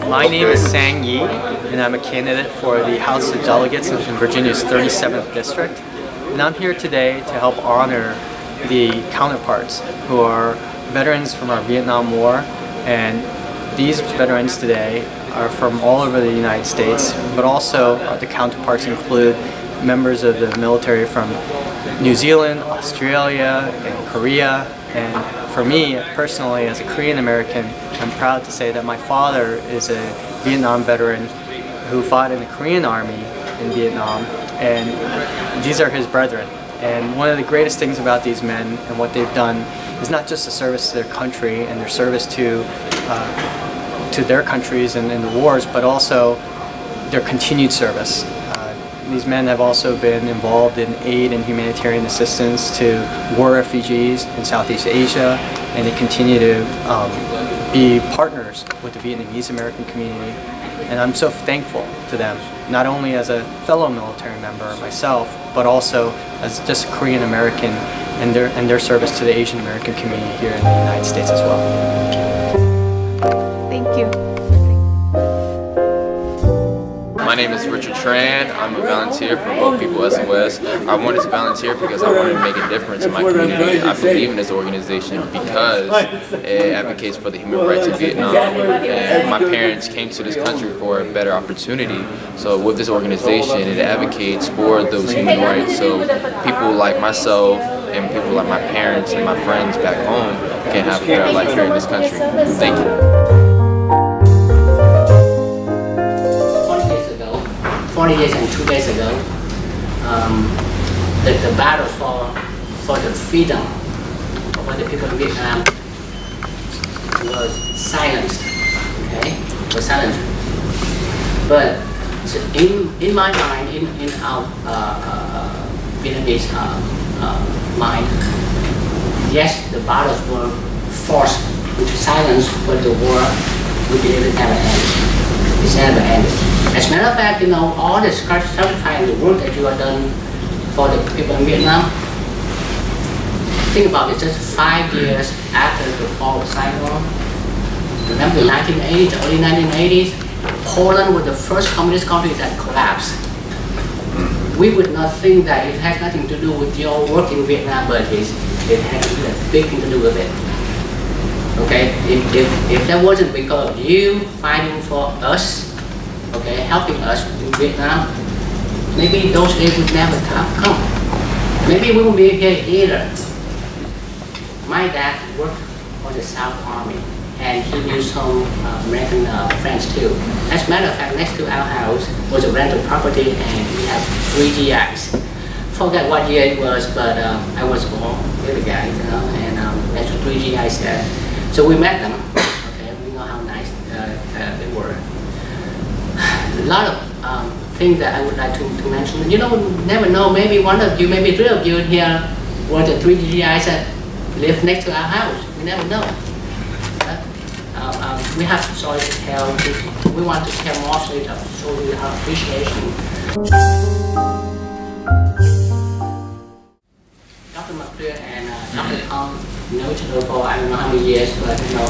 My name is Sang Yi, and I'm a candidate for the House of Delegates in Virginia's 37th District. And I'm here today to help honor the counterparts who are veterans from our Vietnam War. And these veterans today are from all over the United States, but also the counterparts include members of the military from New Zealand, Australia, and Korea. And for me, personally, as a Korean American, I'm proud to say that my father is a Vietnam veteran who fought in the Korean Army in Vietnam, and these are his brethren. And one of the greatest things about these men and what they've done is not just the service to their country and their service to their countries and in the wars, but also their continued service. These men have also been involved in aid and humanitarian assistance to war refugees in Southeast Asia, and they continue to be partners with the Vietnamese American community. And I'm so thankful to them, not only as a fellow military member myself, but also as just a Korean American and their service to the Asian American community here in the United States as well. Thank you. My name is Richard Tran. I'm a volunteer for Boat People SOS. I wanted to volunteer because I wanted to make a difference in my community. I believe in this organization because it advocates for the human rights of Vietnam. And my parents came to this country for a better opportunity. So with this organization, it advocates for those human rights. So people like myself and people like my parents and my friends back home can have a better life here in this country. Thank you. 40 years and 2 days ago, the battle for the freedom of the people in Vietnam was silenced. Okay, was silenced. But so in my mind, in our Vietnamese mind, yes, the battles were forced into silence, but the war, we believe it never ended. It's never ended. As a matter of fact, you know, all the sacrifice and the work that you have done for the people in Vietnam, think about it, just 5 years after the fall of Saigon. Remember the 1980s, the early 1980s, Poland was the first communist country that collapsed. We would not think that it has nothing to do with your work in Vietnam, but it has a big thing to do with it. Okay, if that wasn't because of you fighting for us, okay, helping us in Vietnam, maybe those days would never come. Maybe we won't be here either. My dad worked for the South Army, and he knew some American friends too. As a matter of fact, next to our house was a rental property, and we have 3 GIs. Forget what year it was, but I was born with a guy, you know, and that's what 3 GIs there. So we met them. Okay, we know how nice they were. A lot of things that I would like to mention. You know, never know. Maybe one of you, maybe 3 of you in here were the 3 GIs that live next to our house. We never know. We have stories to tell. We want to tell more stories to show you our appreciation. Dr. McClure and Dr. Kong know each other for I don't know how many years, but you know,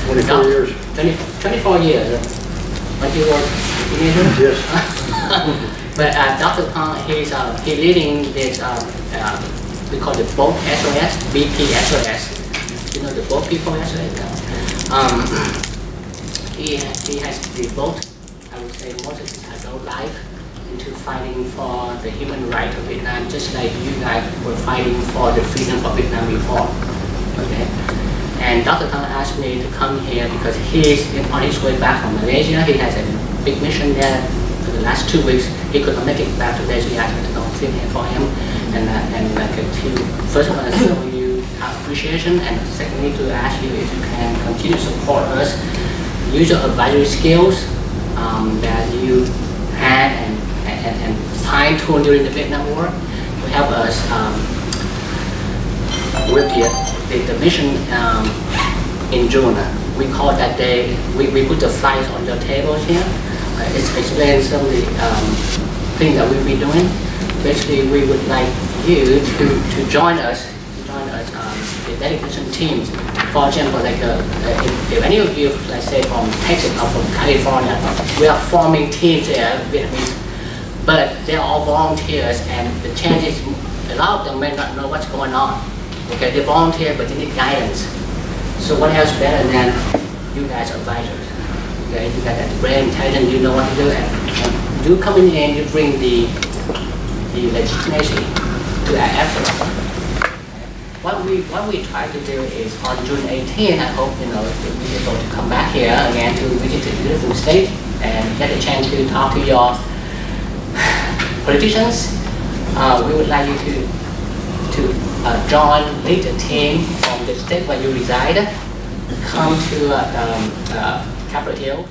24 years. 24 years. But you were a teenager? Yes. But Dr. Kong, he's leading this, we call it Boat SOS, BP SOS. You know the Boat People SOS? He has devoted, I would say, most of his adult life into fighting for the human rights of Vietnam, just like you guys were fighting for the freedom of Vietnam before. Okay? And Dr. Kong asked me to come here because he's on his way back from Malaysia. He has a big mission there for the last 2 weeks. He could not make it back today, so he asked me to come film here for him. And first of all, I show you our appreciation, and secondly, to ask you if you can continue to support us, use your advisory skills that you had and fine-tuned during the Vietnam War to help us with the mission in June. We call that day, we put the flyers on your tables here. It explains some of the things that we'll be doing. Basically, we would like you to join us delegation teams. For example, like if any of you, let's say from Texas or from California, we are forming teams there, Vietnamese, but they're all volunteers, and the chances, a lot of them may not know what's going on. Okay, they volunteer, but they need guidance. So what else better than you guys are advisors? Okay, you guys are very intelligent, you know what to do, and you come in and you bring the legitimacy to our effort. What we try to do is on June 18th, I hope we'll be able to come back here again to visit the different state and get a chance to talk to your politicians. We would like you to lead a team from the state where you reside, come to Capitol Hill,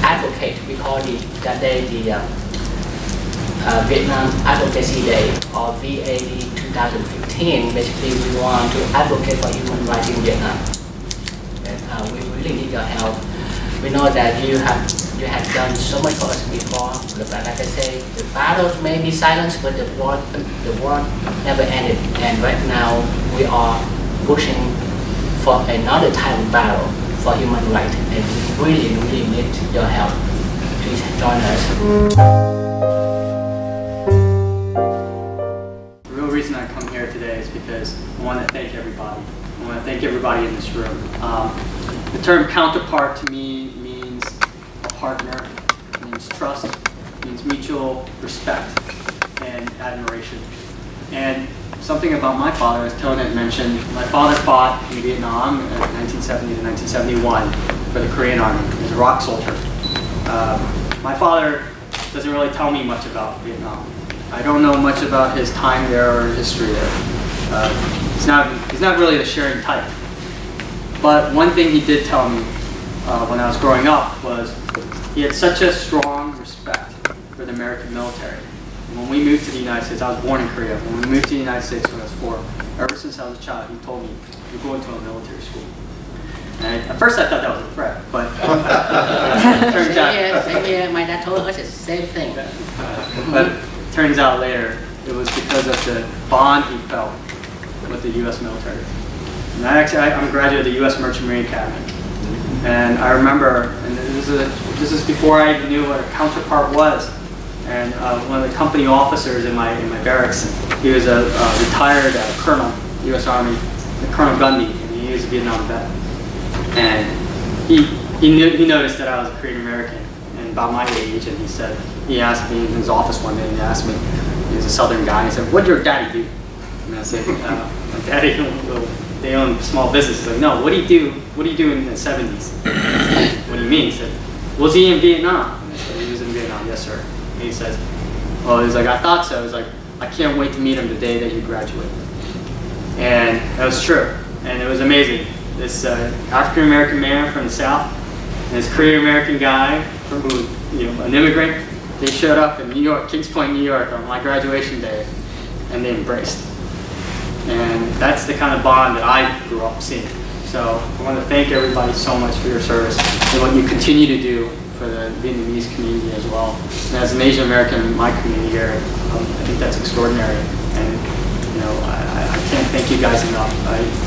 advocate. We call that day the Vietnam Advocacy Day, or VAD 2015. Basically, we want to advocate for human rights in Vietnam. And, we really need your help. We know that you have done so much for us before, but like I say, the battles may be silenced, but the war never ended. And right now, we are pushing for another type of battle for human rights, and we really need your help. Please join us. The real reason I come here today is because I want to thank everybody. I want to thank everybody in this room. The term counterpart to me means a partner, means trust, means mutual respect and admiration. And something about my father, as Tone had mentioned, my father fought in Vietnam in 1970 to 1971 for the Korean Army as a rock soldier. My father doesn't really tell me much about Vietnam. I don't know much about his time there or history there. He's not really the sharing type. But one thing he did tell me when I was growing up was he had such a strong respect for the American military. When we moved to the United States, I was born in Korea. When we moved to the United States when I was 4, ever since I was a child, he told me, you're going to a military school. And at first I thought that was a threat, but it turns out... Same here, my dad told us the same thing. But it turns out later, it was because of the bond he felt with the U.S. military. And I'm a graduate of the U.S. Merchant Marine Academy. And I remember, and this is before I even knew what a counterpart was. And one of the company officers in my barracks, he was a retired colonel, U.S. Army, Colonel Gundy, and he was a Vietnam vet. And he noticed that I was a Korean American and about my age, and he asked me in his office one day, and he asked me, he was a Southern guy, and he said, "What did your daddy do?" And I said, "My daddy, they own small businesses." Like, "No, what do you do? What do you do in the 70s?" "What do you mean?" He said, "Was he in Vietnam?" And I said, "He was in Vietnam, yes, sir." And he says, "Well," he's like, "I thought so." He's like, "I can't wait to meet him the day that you graduate." And that was true, and it was amazing. This African American man from the South and this Korean American guy, who an immigrant, they showed up in New York, Kings Point, New York, on my graduation day, and they embraced. And that's the kind of bond that I grew up seeing. So I want to thank everybody so much for your service and what you continue to do for the Vietnamese community as well. And as an Asian American in my community here, I think that's extraordinary. And I can't thank you guys enough.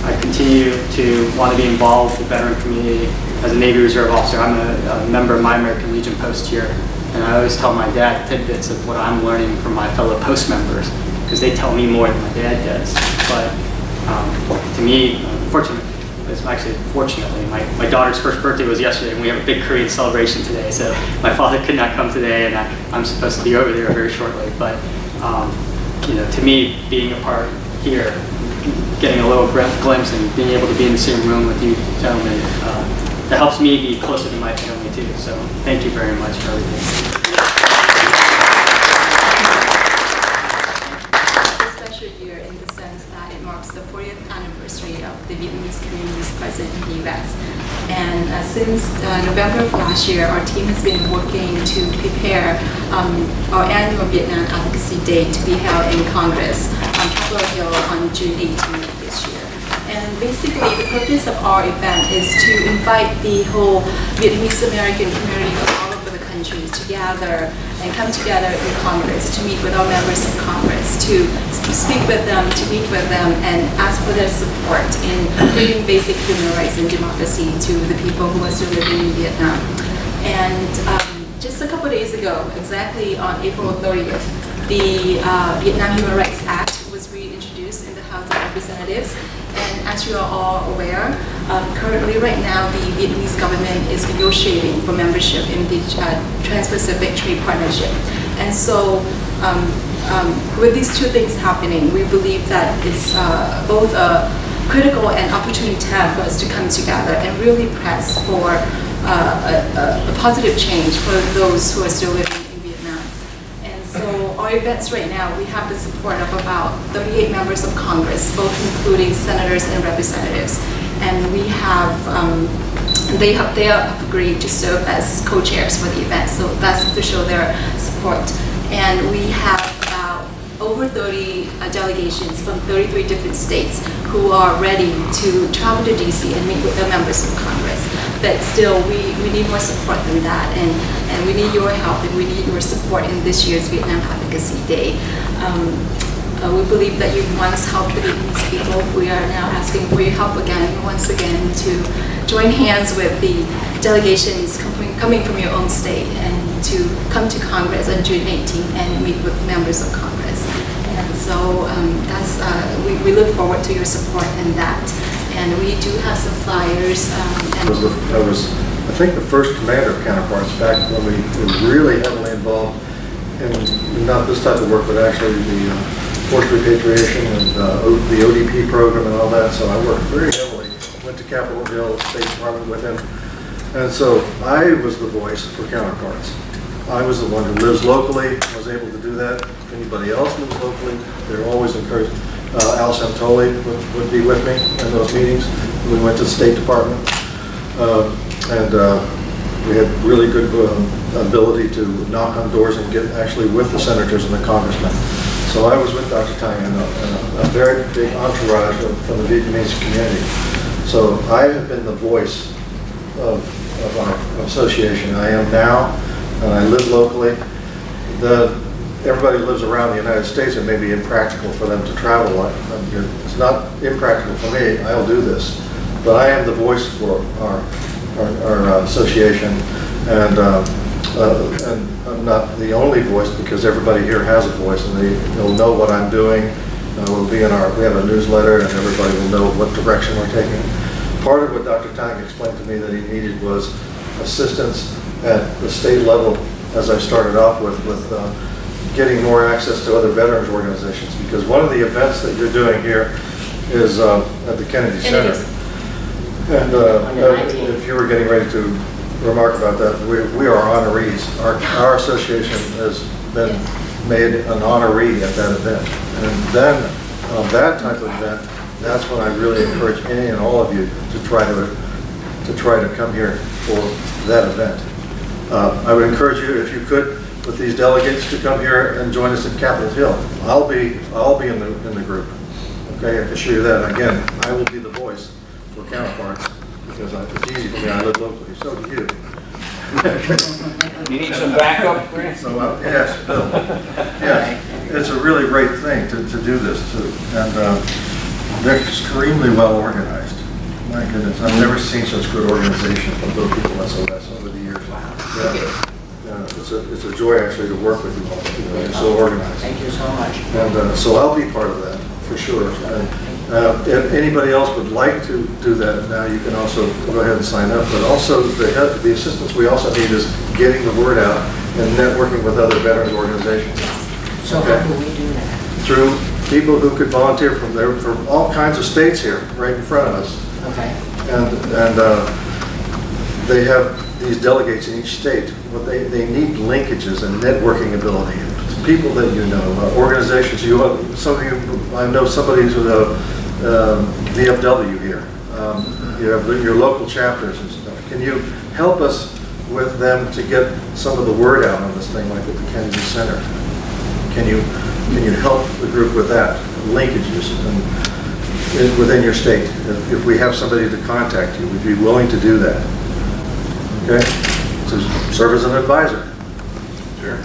I continue to want to be involved with the veteran community as a Navy Reserve officer. I'm a member of my American Legion post here, and I always tell my dad tidbits of what I'm learning from my fellow post members, because they tell me more than my dad does. But to me, fortunately, my daughter's first birthday was yesterday, and we have a big Korean celebration today, so my father could not come today, and I'm supposed to be over there very shortly. But to me, being a part here, getting a little glimpse and being able to be in the same room with you gentlemen, that helps me be closer to my family too. So thank you very much for everything. It's a special year in the sense that it marks the 40th anniversary of the Vietnamese community's presence in the U.S. And since November of last year, our team has been working to prepare our annual Vietnam Advocacy Day to be held in Congress on Capitol Hill on June 18th this year. And basically, the purpose of our event is to invite the whole Vietnamese American community from all over the country countries to gather and come together in Congress to meet with our members of Congress, to speak with them, to meet with them, and ask for their support in bringing basic human rights and democracy to the people who are still living in Vietnam. And just a couple of days ago, exactly on April 30th, the Vietnam Human Rights Act was reintroduced in the House of Representatives. And as you are all aware, currently right now the Vietnamese government is negotiating for membership in the Trans-Pacific Trade Partnership. And so with these two things happening, we believe that it's both a critical and opportune time for us to come together and really press for a positive change for those who are still living in Vietnam. And so our events right now, we have the support of about 38 members of Congress, both including senators and representatives. And we have, they have agreed to serve as co-chairs for the event, so that's to show their support. And we have about over 30 delegations from 33 different states who are ready to travel to DC and meet with their members of Congress. But still, we need more support than that, and we need your help, and we need your support in this year's Vietnam Advocacy Day. We believe that you've once helped the Vietnamese people. We are now asking for your help again, once again, to join hands with the delegations coming from your own state and to come to Congress on June 18th and meet with members of Congress. And so we look forward to your support in that. And we do have some flyers. I was, I think, the first commander of CounterParts back when we were really heavily involved in not this type of work, but actually the forced repatriation and the ODP program and all that. So I worked very heavily. Went to Capitol Hill, State Department with him. And so I was the voice for CounterParts. I was the one who lives locally, was able to do that. If anybody else lives locally, they're always encouraged. Al Santoli would be with me in those meetings. We went to the State Department, and we had really good ability to knock on doors and get actually with the senators and the congressmen. So I was with Dr. Tang and a very big entourage from the Vietnamese community. So I have been the voice of our association. I am now, and I live locally. Everybody lives around the United States. It may be impractical for them to travel. It's not impractical for me. I'll do this. But I am the voice for our association, and I'm not the only voice because everybody here has a voice, and they'll know what I'm doing. We'll be we have a newsletter, and everybody will know what direction we're taking. Part of what Dr. Tang explained to me that he needed was assistance at the state level, as I started off with getting more access to other veterans organizations, because one of the events that you're doing here is at the Kennedy Center. And if you were getting ready to remark about that, we are honorees. Our association has been made an honoree at that event. And then on that type of event, that's when I really encourage any and all of you to try to come here for that event. I would encourage you, if you could, with these delegates, to come here and join us at Capitol Hill. I'll be in the group. Okay, I can assure you that. Again, I will be the voice for CounterParts because it's easy for me. I live locally. So do you. You need some backup, Grant? So yes, Bill. Yes, it's a really great thing to do this too, and they're extremely well organized. My goodness, I've never seen such good organization from both people SOS over the years. Wow. Yeah. It's a joy actually to work with you all. You're so organized. Thank you so much. And so I'll be part of that for sure. And if anybody else would like to do that, now you can also go ahead and sign up. But also the assistance we also need is getting the word out and networking with other veterans organizations. So okay. How do we do that? Through people who could volunteer from all kinds of states here, right in front of us. Okay. And they have these delegates in each state. What they need linkages and networking ability. People that you know, organizations. Some of you, I know somebody who's a VFW here. You have your local chapters and stuff. Can you help us with them to get some of the word out on this thing, like at the Kennedy Center? Can you help the group with that? Linkages and within your state. If we have somebody to contact you, we'd be willing to do that. Okay? to serve as an advisor. Sure.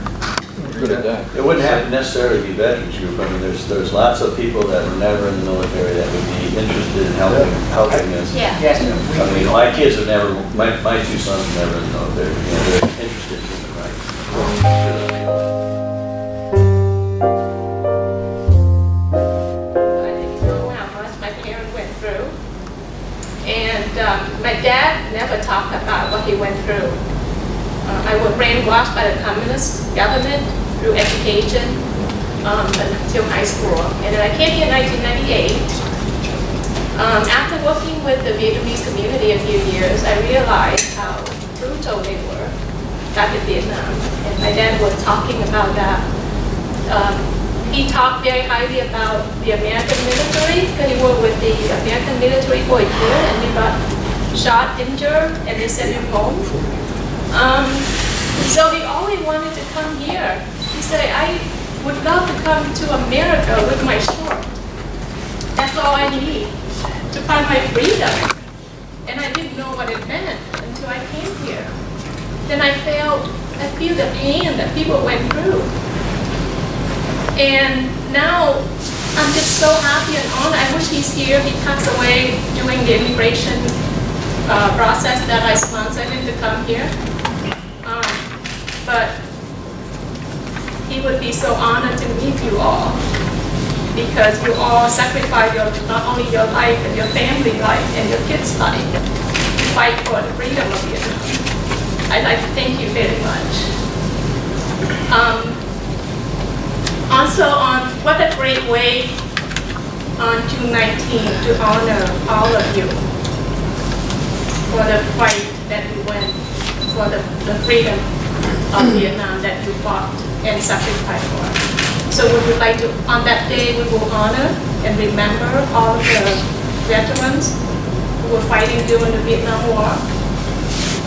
Good at that. It wouldn't have to necessarily be veterans group. I mean, there's lots of people that were never in the military that would be interested in helping us. Yeah. Yes. I mean, my kids have never, my two sons are never in the military. You know, they're interested in human rights. I didn't know how much my parents went through. And my dad never talked about what he went through. I was brainwashed by the communist government through education until high school. And then I came here in 1998. After working with the Vietnamese community a few years, I realized how brutal they were back in Vietnam. And my dad was talking about that. He talked very highly about the American military, because he worked with the American military for a year, and he got shot, injured, and they sent him home. So he always wanted to come here. He said, I would love to come to America with my short. That's all I need to find my freedom. And I didn't know what it meant until I came here. Then I feel the pain that people went through. And now I'm just so happy and honored. I wish he's here. He passed away during the immigration process that I sponsored him to come here. But he would be so honored to meet you all, because you all sacrifice not only your life and your family life and your kids' life to fight for the freedom of Vietnam. I'd like to thank you very much. Also, what a great way on June 19th to honor all of you for the fight that you went for the freedom of Vietnam that you fought and sacrificed for. So we would like to, on that day, we will honor and remember all of the veterans who were fighting during the Vietnam War.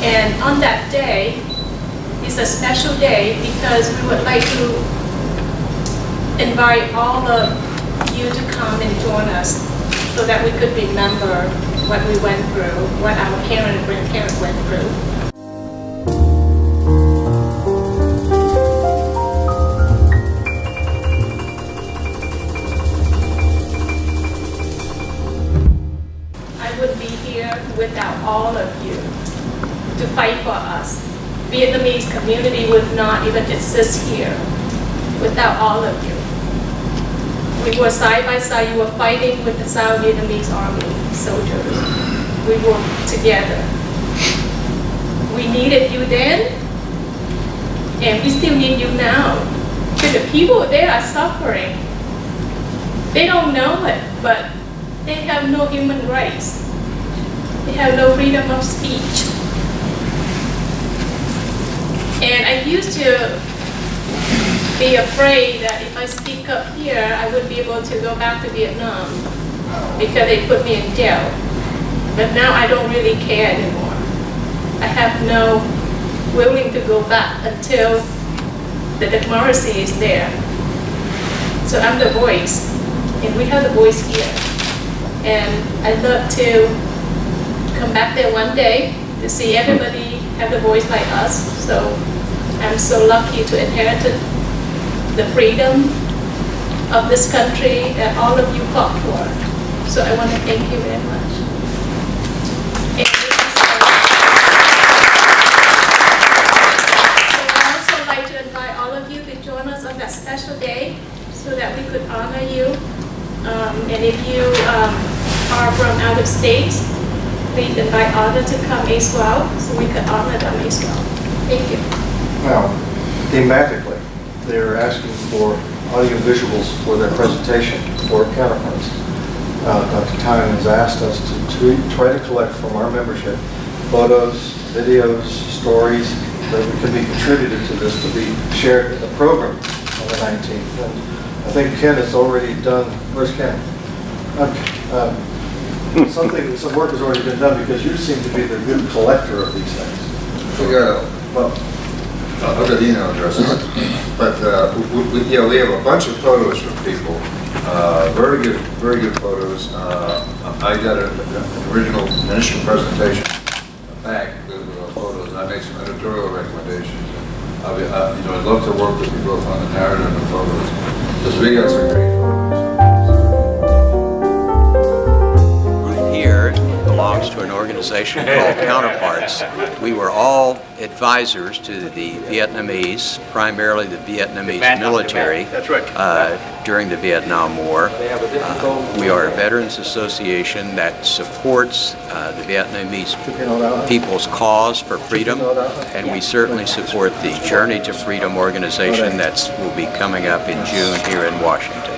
And on that day, it's a special day because we would like to invite all of you to come and join us so that we could remember what we went through, what our parents and grandparents went through. Without all of you to fight for us. Vietnamese community would not even exist here without all of you. We were side by side. You were fighting with the South Vietnamese Army soldiers. We worked together. We needed you then, and we still need you now. Because the people there are suffering. They don't know it, but they have no human rights. They have no freedom of speech. And I used to be afraid that if I speak up here, I would be able to go back to Vietnam because they put me in jail. But now I don't really care anymore. I have no willing to go back until the democracy is there. So I'm the voice, and we have the voice here. And I'd love to come back there one day to see everybody have the voice like us. So I'm so lucky to inherit the freedom of this country that all of you fought for. So I want to thank you very much. And so I'd also like to invite all of you to join us on that special day so that we could honor you. And if you are from out of state, please invite others to come as well, so we could honor them as well. Thank you. Now, thematically, they're asking for audiovisuals for their presentation for CounterParts. Dr. Tynan has asked us to try to collect from our membership photos, videos, stories that can be contributed to this to be shared in the program on the 19th. And I think Ken has already done. Where's Ken? Okay. Some work has already been done because you seem to be the good collector of these things. We got I've got email addresses, but we have a bunch of photos from people. Very good photos. I got an original initial presentation back with photos. I made some editorial recommendations. I'd love to work with you both on the narrative and the photos. This videos are great photos. Here belongs to an organization called CounterParts. We were all advisors to the Vietnamese, primarily the Vietnamese military, during the Vietnam War. We are a veterans association that supports the Vietnamese people's cause for freedom, and we certainly support the Journey to Freedom organization that will be coming up in June here in Washington.